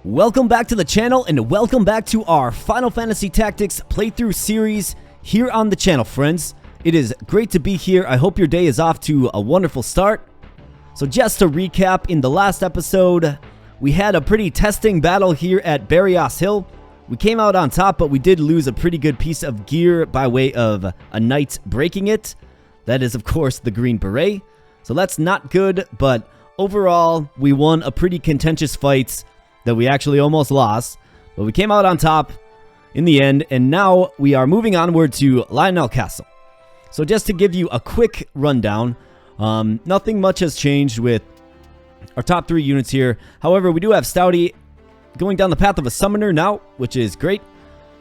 Welcome back to the channel and welcome back to our Final Fantasy Tactics playthrough series here on the channel, friends. It is great to be here. I hope your day is off to a wonderful start. So just to recap, in the last episode, we had a pretty testing battle here at Barrios Hill. We came out on top, but we did lose a pretty good piece of gear by way of a knight breaking it. That is, of course, the Green Beret. So that's not good, but overall, we won a pretty contentious fight that we actually almost lost, but we came out on top in the end, and now we are moving onward to Lionel Castle. So just to give you a quick rundown, nothing much has changed with our top three units here. However, we do have Stouty going down the path of a summoner now, which is great.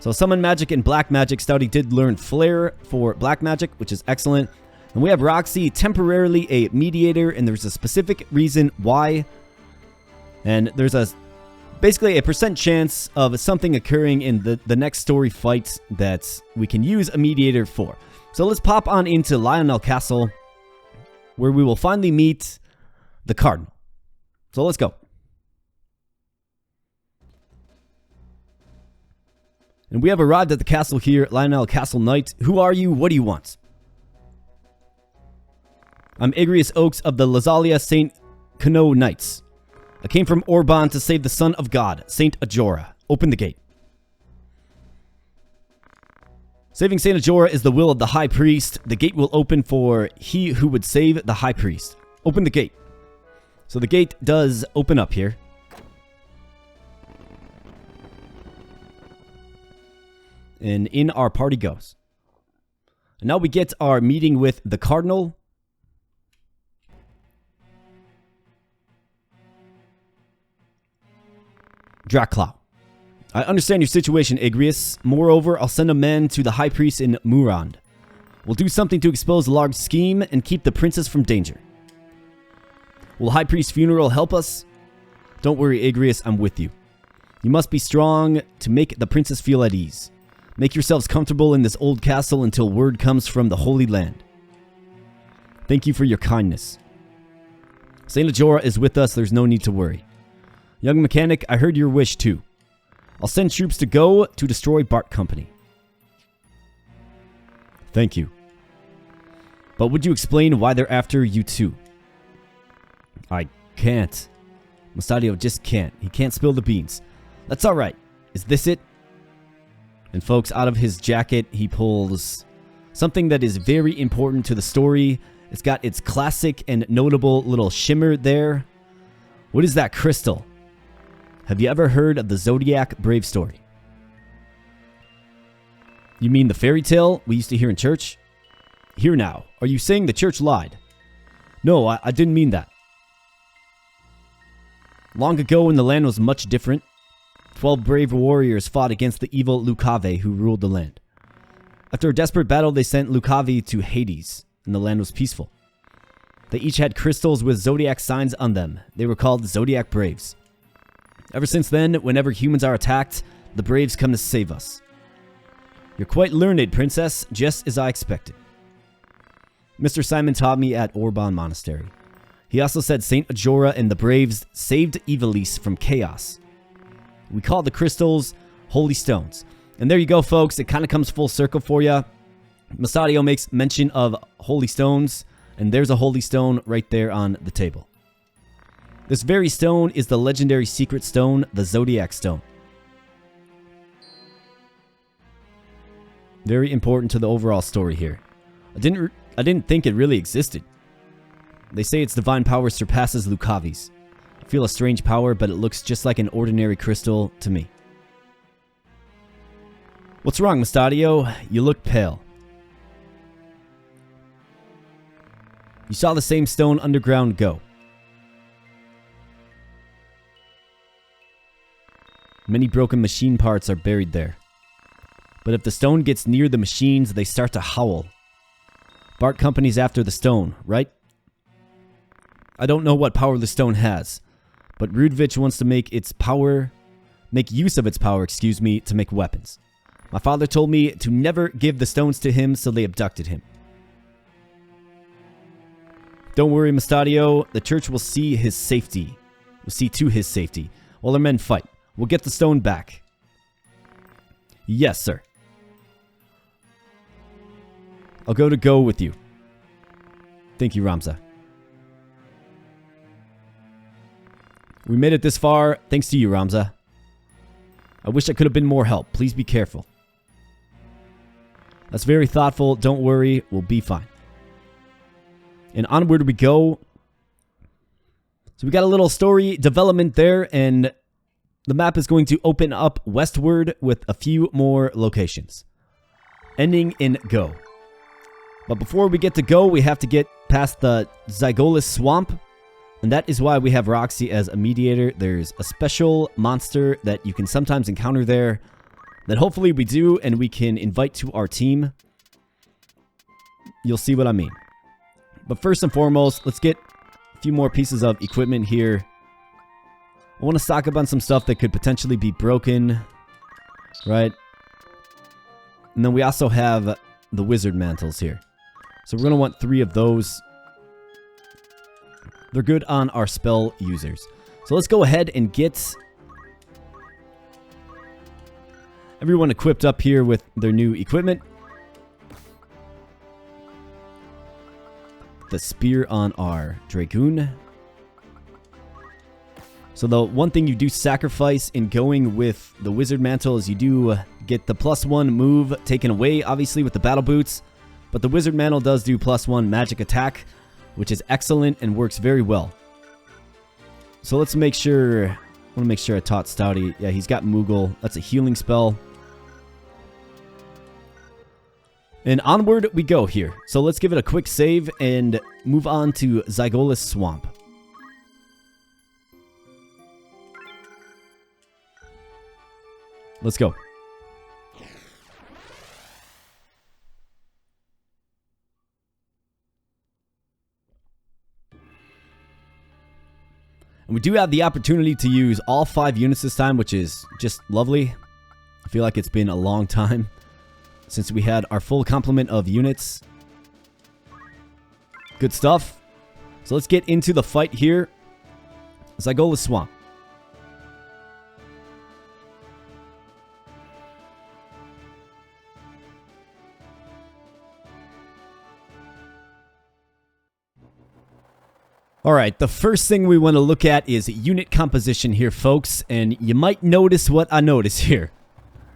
So summon magic and black magic. Stouty did learn Flare for black magic, which is excellent. And we have Roxy, temporarily a mediator, and there's a specific reason why. And there's basically a % chance of something occurring in the next story fight that we can use a mediator for. So let's pop on into Lionel Castle, where we will finally meet the Cardinal. So let's go. And we have arrived at the castle here, Lionel Castle Knight. Who are you? What do you want? I'm Igrius Oaks of the Lazalia St. Cano Knights. I came from Orban to save the Son of God, Saint Ajora. Open the gate. Saving Saint Ajora is the will of the High Priest. The gate will open for he who would save the High Priest. Open the gate. So the gate does open up here. And in our party goes. And now we get our meeting with the Cardinal. Draclaw. I understand your situation, Igrius. Moreover, I'll send a man to the High Priest in Murand. We'll do something to expose the large scheme and keep the princess from danger. Will High Priest's funeral help us? Don't worry, Igrius, I'm with you. You must be strong to make the princess feel at ease. Make yourselves comfortable in this old castle until word comes from the Holy Land. Thank you for your kindness. Saint Ajora is with us, there's no need to worry. Young mechanic, I heard your wish too. I'll send troops to go to destroy Bart Company. Thank you. But would you explain why they're after you too? I can't. Mustadio just can't. He can't spill the beans. That's alright. Is this it? And folks, out of his jacket, he pulls something that is very important to the story. It's got its classic and notable little shimmer there. What is that crystal? Have you ever heard of the Zodiac Brave story? You mean the fairy tale we used to hear in church? Here now, are you saying the church lied? No, I didn't mean that. Long ago when the land was much different, 12 brave warriors fought against the evil Lucave who ruled the land. After a desperate battle, they sent Lucave to Hades, and the land was peaceful. They each had crystals with zodiac signs on them. They were called Zodiac Braves. Ever since then, whenever humans are attacked, the Braves come to save us. You're quite learned, Princess, just as I expected. Mr. Simon taught me at Orban Monastery. He also said Saint Ajora and the Braves saved Ivalice from chaos. We call the crystals Holy Stones. And there you go, folks. It kind of comes full circle for you. Mustadio makes mention of Holy Stones, and there's a Holy Stone right there on the table. This very stone is the legendary secret stone, the Zodiac Stone. Very important to the overall story here. I didn't think it really existed. They say its divine power surpasses Lucavi's. I feel a strange power, but it looks just like an ordinary crystal to me. What's wrong, Mustadio? You look pale. You saw the same stone underground go. Many broken machine parts are buried there. But if the stone gets near the machines, they start to howl. Bart Company's after the stone, right? I don't know what power the stone has, but Rudvich wants to make use of its power, to make weapons. My father told me to never give the stones to him, so they abducted him. Don't worry, Mustadio. The church will see his safety. Will see to his safety while our men fight. we'll get the stone back. Yes, sir. I'll go with you. Thank you, Ramza. We made it this far thanks to you, Ramza. I wish I could have been more help. Please be careful. That's very thoughtful. Don't worry. We'll be fine. And onward we go. So we got a little story development there, and the map is going to open up westward with a few more locations. Ending in go. But before we get to go, we have to get past the Zigolis swamp. And that is why we have Roxy as a mediator. There's a special monster that you can sometimes encounter there that hopefully we do and we can invite to our team. You'll see what I mean. But first and foremost, let's get a few more pieces of equipment here. I want to stock up on some stuff that could potentially be broken. Right? And then we also have the wizard mantles here. So we're going to want 3 of those. They're good on our spell users. So let's go ahead and get everyone equipped up here with their new equipment. The spear on our Dragoon. So the one thing you do sacrifice in going with the wizard mantle is you do get the +1 move taken away, obviously, with the battle boots. But the wizard mantle does do +1 magic attack, which is excellent and works very well. So let's make sure... I want to make sure I taught Stouty. Yeah, he's got Moogle. That's a healing spell. And onward we go here. So let's give it a quick save and move on to Zigolis Swamp. Let's go. And we do have the opportunity to use all 5 units this time, which is just lovely. I feel like it's been a long time since we had our full complement of units. Good stuff. So let's get into the fight here. Zigolis Swamp. Alright, the first thing we want to look at is unit composition here, folks. And you might notice what I notice here.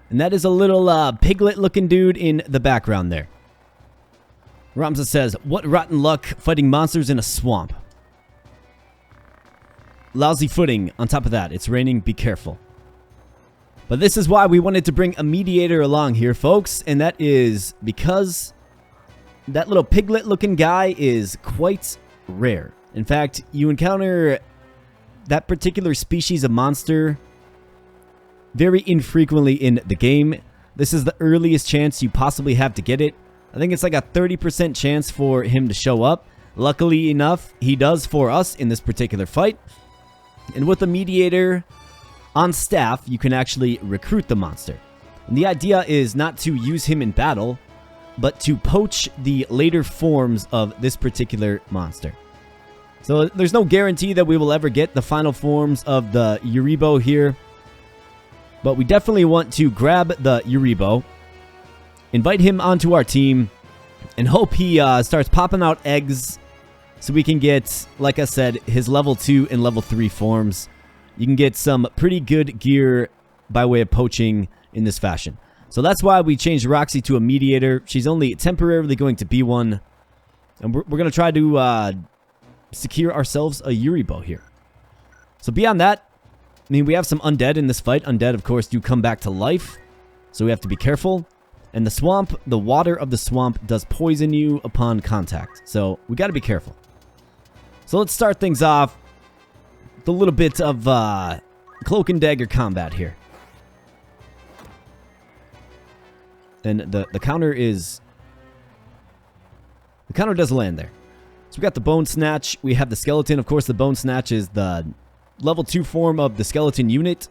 And that is a little piglet-looking dude in the background there. Ramza says, "What rotten luck fighting monsters in a swamp. Lousy footing. On top of that, it's raining. Be careful." But this is why we wanted to bring a mediator along here, folks. And that is because that little piglet-looking guy is quite rare. In fact, you encounter that particular species of monster very infrequently in the game. This is the earliest chance you possibly have to get it. I think it's like a 30% chance for him to show up. Luckily enough, he does for us in this particular fight. And with a mediator on staff, you can actually recruit the monster. And the idea is not to use him in battle, but to poach the later forms of this particular monster. So there's no guarantee that we will ever get the final forms of the URIBO here. But we definitely want to grab the URIBO, invite him onto our team, and hope he starts popping out eggs so we can get, like I said, his level 2 and level 3 forms. You can get some pretty good gear by way of poaching in this fashion. So that's why we changed Roxy to a mediator. She's only temporarily going to be one. And we're going to try to secure ourselves a URIBO here. So beyond that, I mean, we have some undead in this fight. Undead, of course, do come back to life. So we have to be careful. And the swamp, the water of the swamp does poison you upon contact. So we got to be careful. So let's start things off with a little bit of cloak and dagger combat here. And the counter is... the counter does land there. So we got the Bone Snatch. We have the Skeleton. Of course, the Bone Snatch is the level 2 form of the Skeleton unit.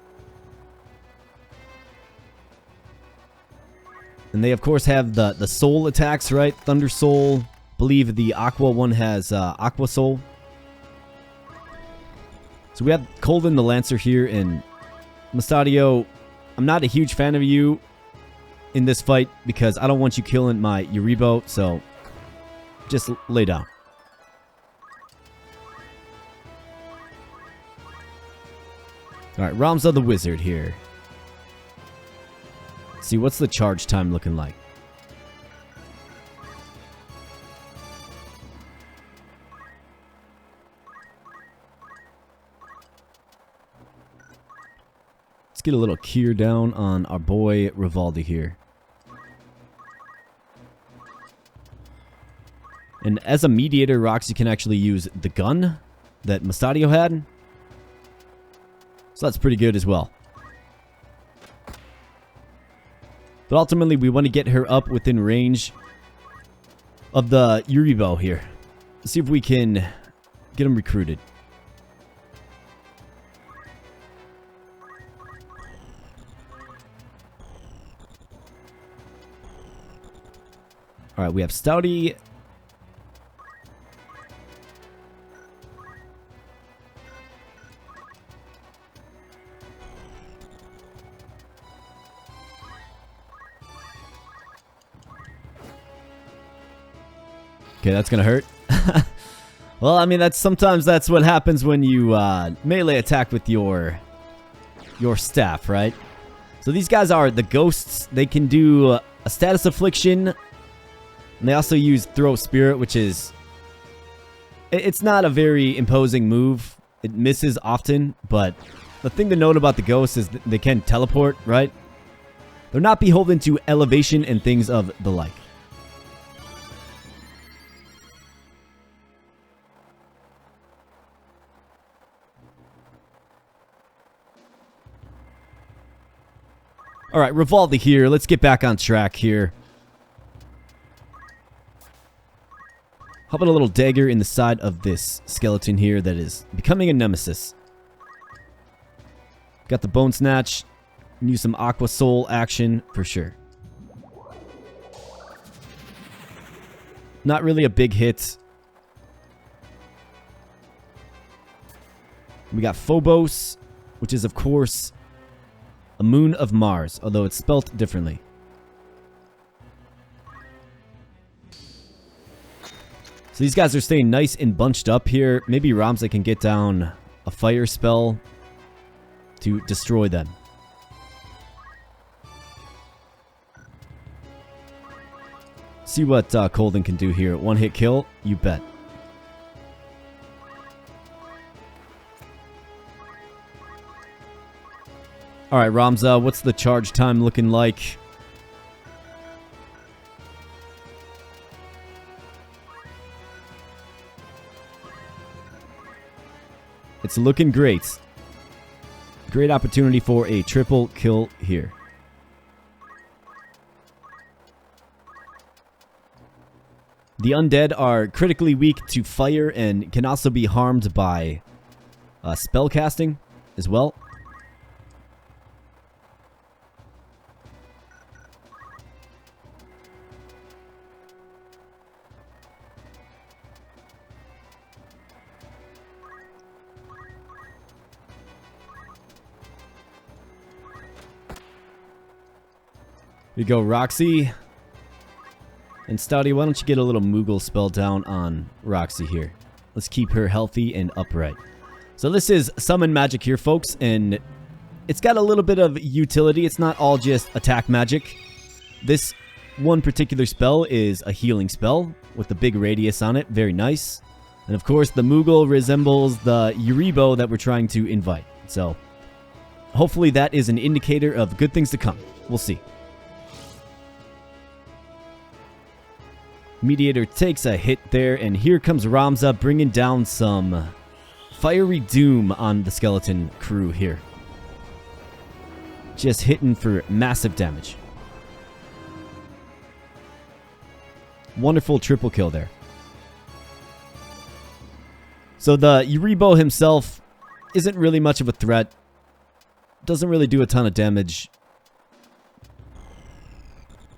And they, of course, have the Soul attacks, right? Thunder Soul. I believe the Aqua one has Aqua Soul. So we have Colden the Lancer here, and Mustadio, I'm not a huge fan of you in this fight because I don't want you killing my URIBO, so just lay down. Alright, Ramza the Wizard here. Let's see, what's the charge time looking like? Let's get a little cure down on our boy Rivaldi here. And as a mediator, Roxy can actually use the gun that Mustadio had. So that's pretty good as well. But ultimately, we want to get her up within range of the URIBO here. Let's see if we can get him recruited. Alright, we have Stouty. Okay, that's gonna hurt. Well, I mean, sometimes that's what happens when you melee attack with your staff, right? So these guys are the ghosts. They can do a status affliction, and they also use throw spirit, which is it's not a very imposing move. It misses often, but the thing to note about the ghosts is they can teleport, right? They're not beholden to elevation and things of the like. Alright, Rivaldi here. Let's get back on track here. How about a little dagger in the side of this skeleton here that is becoming a nemesis? Got the bone snatch. Use some Aqua Soul action for sure. Not really a big hit. We got Phobos, which is of course a moon of Mars, although it's spelt differently. So these guys are staying nice and bunched up here. Maybe Ramza can get down a fire spell to destroy them. See what Colden can do here. One hit kill, you bet. Alright, Ramza, what's the charge time looking like? It's looking great. Great opportunity for a triple kill here. The undead are critically weak to fire and can also be harmed by spell casting as well. Here you go, Roxy. And Stouty, why don't you get a little Moogle spell down on Roxy here. Let's keep her healthy and upright. So this is summon magic here, folks, and it's got a little bit of utility. It's not all just attack magic. This one particular spell is a healing spell with a big radius on it. Very nice. And of course, the Moogle resembles the URIBO that we're trying to invite. So hopefully that is an indicator of good things to come. We'll see. Mediator takes a hit there, and here comes Ramza bringing down some fiery doom on the skeleton crew here. Just hitting for massive damage. Wonderful triple kill there. So the URIBO himself isn't really much of a threat. Doesn't really do a ton of damage.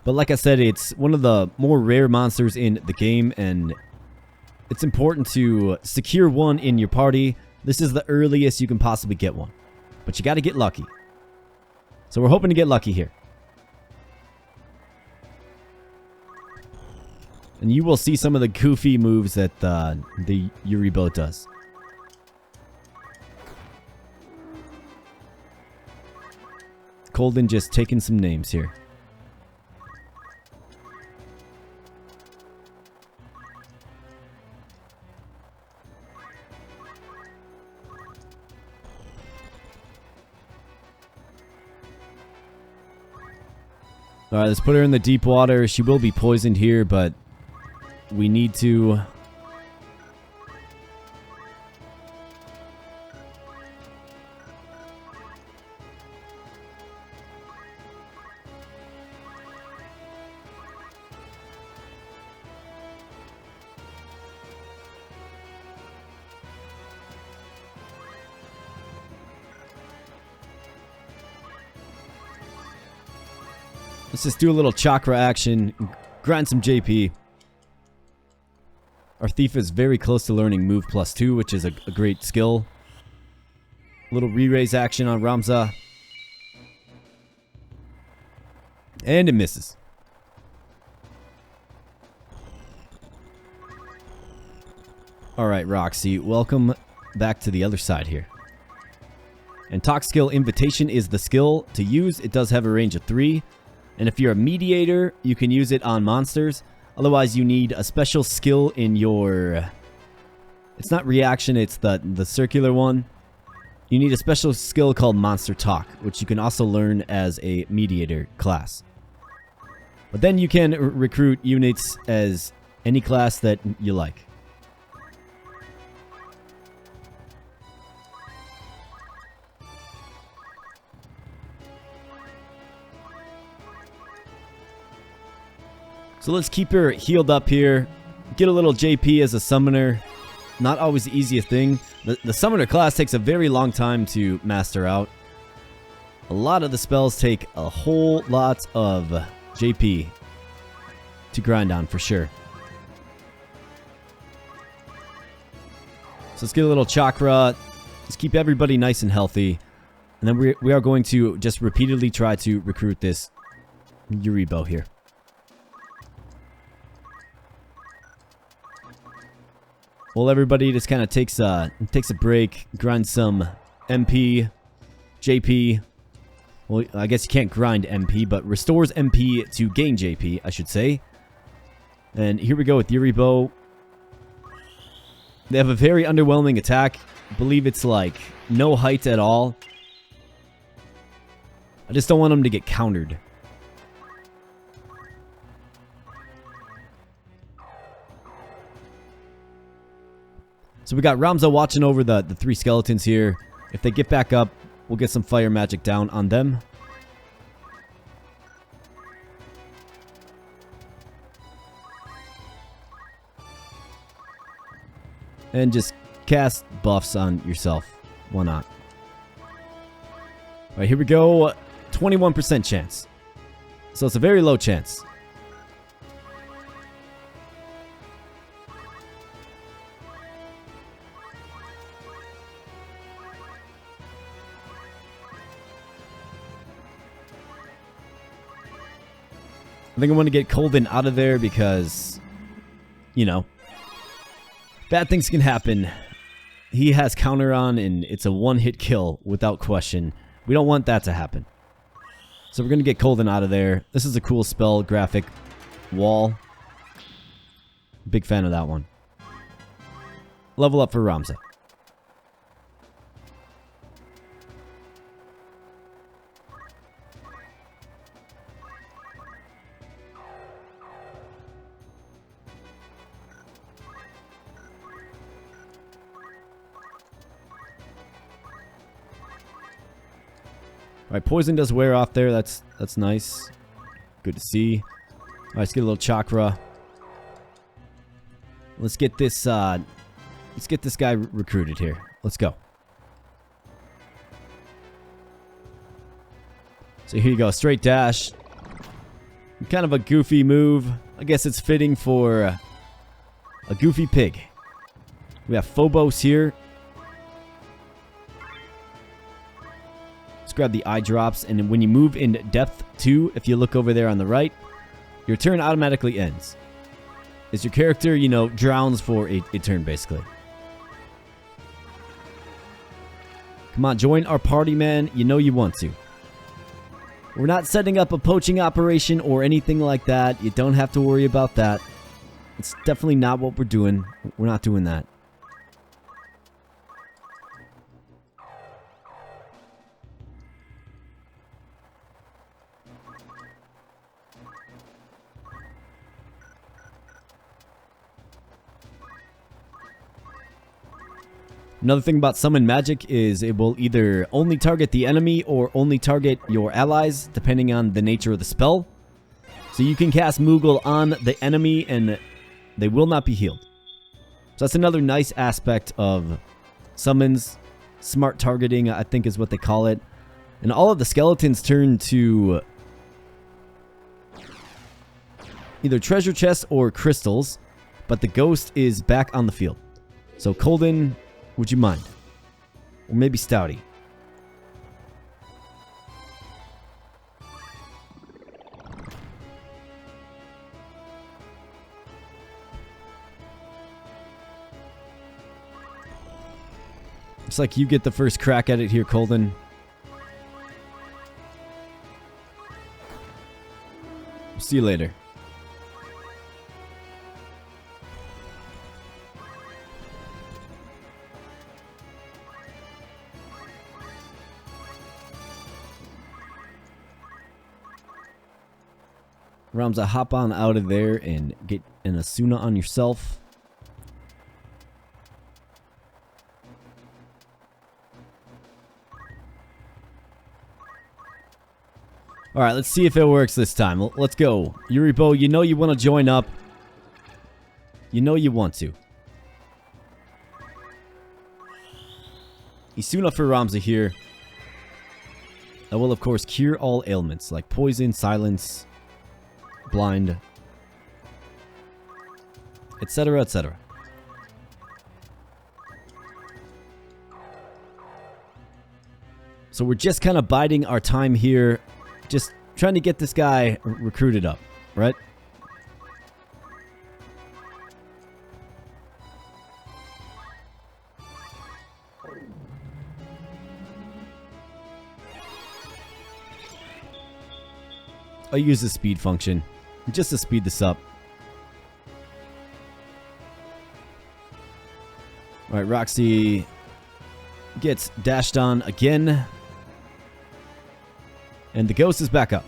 But like I said, it's one of the more rare monsters in the game, and it's important to secure one in your party. This is the earliest you can possibly get one, but you got to get lucky. So we're hoping to get lucky here. And you will see some of the goofy moves that the URIBO does. Colden just taking some names here. Alright, let's put her in the deep water. She will be poisoned here, but we need to... Let's just do a little chakra action, grind some JP. Our thief is very close to learning move +2, which is a great skill. A little re-raise action on Ramza. And it misses. Alright, Roxy, welcome back to the other side here. And Talk Skill Invitation is the skill to use. It does have a range of 3. And if you're a mediator, you can use it on monsters. Otherwise, you need a special skill in your... It's not reaction, it's the circular one. You need a special skill called Monster Talk, which you can also learn as a mediator class. But then you can recruit units as any class that you like. So let's keep her healed up here. Get a little JP as a summoner. Not always the easiest thing. The summoner class takes a very long time to master out. A lot of the spells take a whole lot of JP to grind on for sure. So let's get a little chakra. Let's keep everybody nice and healthy. And then we are going to just repeatedly try to recruit this URIBO here. Well, everybody just kind of takes a break, grind some MP, JP. Well, I guess you can't grind MP, but restores MP to gain JP, I should say. And here we go with URIBO. They have a very underwhelming attack. I believe it's like no height at all. I just don't want them to get countered. So we got Ramza watching over the 3 skeletons here. If they get back up, we'll get some fire magic down on them. And just cast buffs on yourself. Why not? Alright, here we go. 21% chance. So it's a very low chance. I think I want to get Colden out of there because, you know, bad things can happen. He has counter on and it's a one-hit kill without question. We don't want that to happen. So we're going to get Colden out of there. This is a cool spell graphic wall. Big fan of that one. Level up for Ramza. Alright, poison does wear off there. That's nice. Good to see. Alright, let's get a little chakra. Let's get this guy recruited here. Let's go. So here you go, straight dash. Kind of a goofy move. I guess it's fitting for a goofy pig. We have Phobos here. grab the eye drops, and when you move in depth 2, if you look over there on the right, your turn automatically ends. As your character, you know, drowns for a turn, basically. Come on, join our party, man. You know you want to. We're not setting up a poaching operation or anything like that. You don't have to worry about that. It's definitely not what we're doing. We're not doing that. Another thing about summon magic is it will either only target the enemy or only target your allies, depending on the nature of the spell. So you can cast Moogle on the enemy and they will not be healed. So that's another nice aspect of summons. Smart targeting, I think is what they call it. And all of the skeletons turn to either treasure chests or crystals, but the ghost is back on the field. So Colden, would you mind? Or maybe Stouty. Looks like you get the first crack at it here, Colden. See you later. Ramza, hop on out of there and get an Asuna on yourself. Alright, let's see if it works this time. Let's go. URIBO, you know you want to join up. You know you want to. Asuna for Ramza here. That will, of course, cure all ailments like poison, silence, blind, etc., etc. So we're just kind of biding our time here, just trying to get this guy recruited up, right? I'll use the speed function just to speed this up. Alright, Roxy gets dashed on again. And the ghost is back up.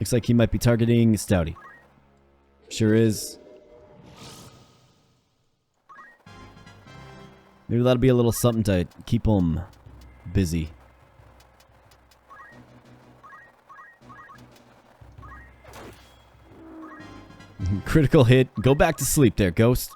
Looks like he might be targeting Stouty. Sure is. Maybe that'll be a little something to keep him busy. Critical hit. Go back to sleep there, Ghost.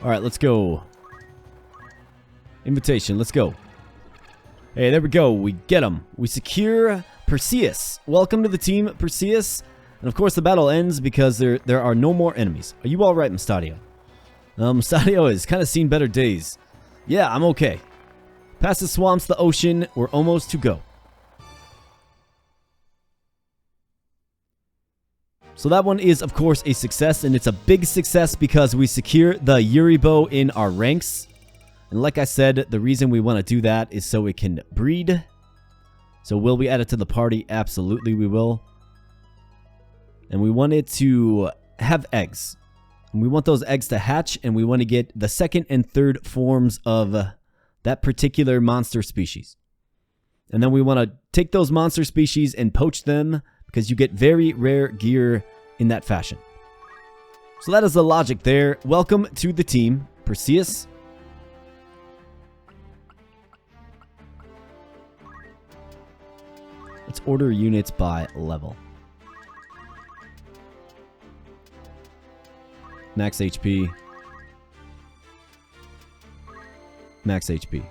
Alright, let's go. Invitation, let's go. Hey, there we go. We get him. We secure Perseus. Welcome to the team, Perseus. And of course, the battle ends because there are no more enemies. Are you alright, Mustadio? Mustadio has kind of seen better days. Yeah, I'm okay. Past the swamps, the ocean, we're almost to go. So that one is, of course, a success, and it's a big success because we secure the URIBO in our ranks. And like I said, the reason we want to do that is so it can breed. So will we add it to the party? Absolutely we will. And we want it to have eggs. And we want those eggs to hatch, and we want to get the second and third forms of that particular monster species. And then we want to take those monster species and poach them, because you get very rare gear in that fashion. So that is the logic there. Welcome to the team, Perseus. Let's order units by level. Max HP. Max HP.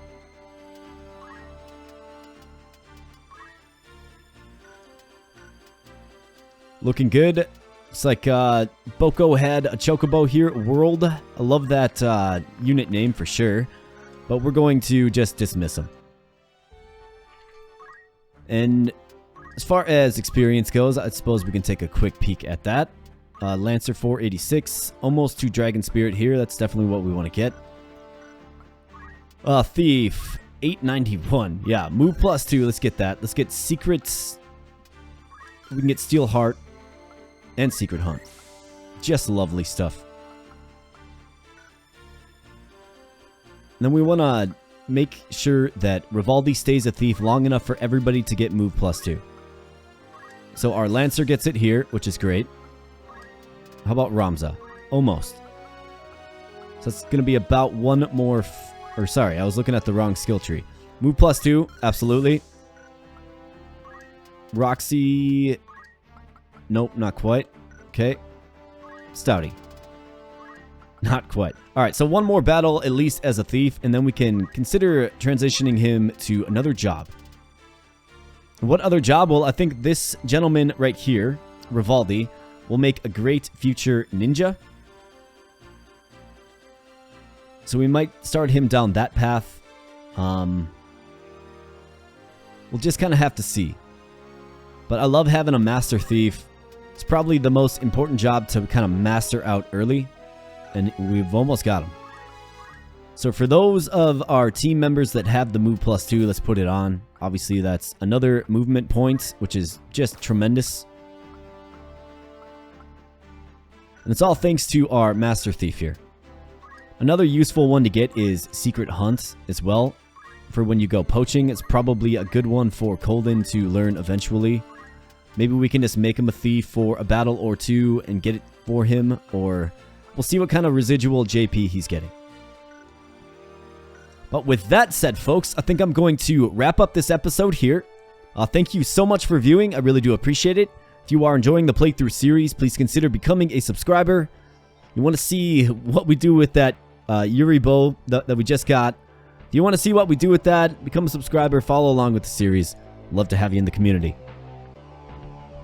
Looking good. It's like Boko had a chocobo here. World. I love that unit name for sure. But we're going to just dismiss him. And as far as experience goes, I suppose we can take a quick peek at that. Lancer 486. Almost to Dragon Spirit here. That's definitely what we want to get. Thief 891. Yeah, move +2. Let's get that. Let's get Secrets. We can get Steel Heart and Secret Hunt. Just lovely stuff. And then we want to make sure that Rivaldi stays a thief long enough for everybody to get move +2. So our Lancer gets it here, which is great. How about Ramza? Almost. So it's going to be about one more... Or sorry, I was looking at the wrong skill tree. Move +2, absolutely. Roxy... Nope, not quite. Okay. Stouty. Not quite. Alright, so one more battle, at least as a thief, and then we can consider transitioning him to another job. What other job? Well, I think this gentleman right here, Rivaldi, will make a great future ninja. So we might start him down that path. We'll just kind of have to see. But I love having a master thief. It's probably the most important job to kind of master out early. And we've almost got him. So for those of our team members that have the move +2, let's put it on. Obviously, that's another movement point, which is just tremendous. And it's all thanks to our master thief here. Another useful one to get is Secret Hunt as well. For when you go poaching, it's probably a good one for Colden to learn eventually. Maybe we can just make him a thief for a battle or two and get it for him, or we'll see what kind of residual JP he's getting. But with that said, folks, I think I'm going to wrap up this episode here. Thank you so much for viewing. I really do appreciate it. If you are enjoying the playthrough series, please consider becoming a subscriber. You want to see what we do with that URIBO that we just got. If you want to see what we do with that, become a subscriber, follow along with the series. Love to have you in the community.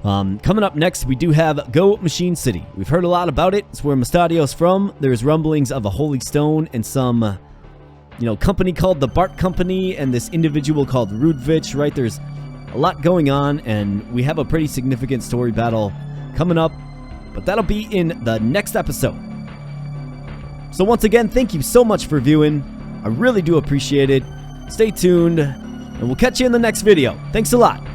Coming up next, we do have Go Machine City. We've heard a lot about it. It's where Mustadio's from. There's rumblings of a Holy Stone and some, company called the Bart Company and this individual called Rudvich, right? There's a lot going on, and we have a pretty significant story battle coming up, but that'll be in the next episode. So once again, thank you so much for viewing. I really do appreciate it. Stay tuned, and we'll catch you in the next video. Thanks a lot.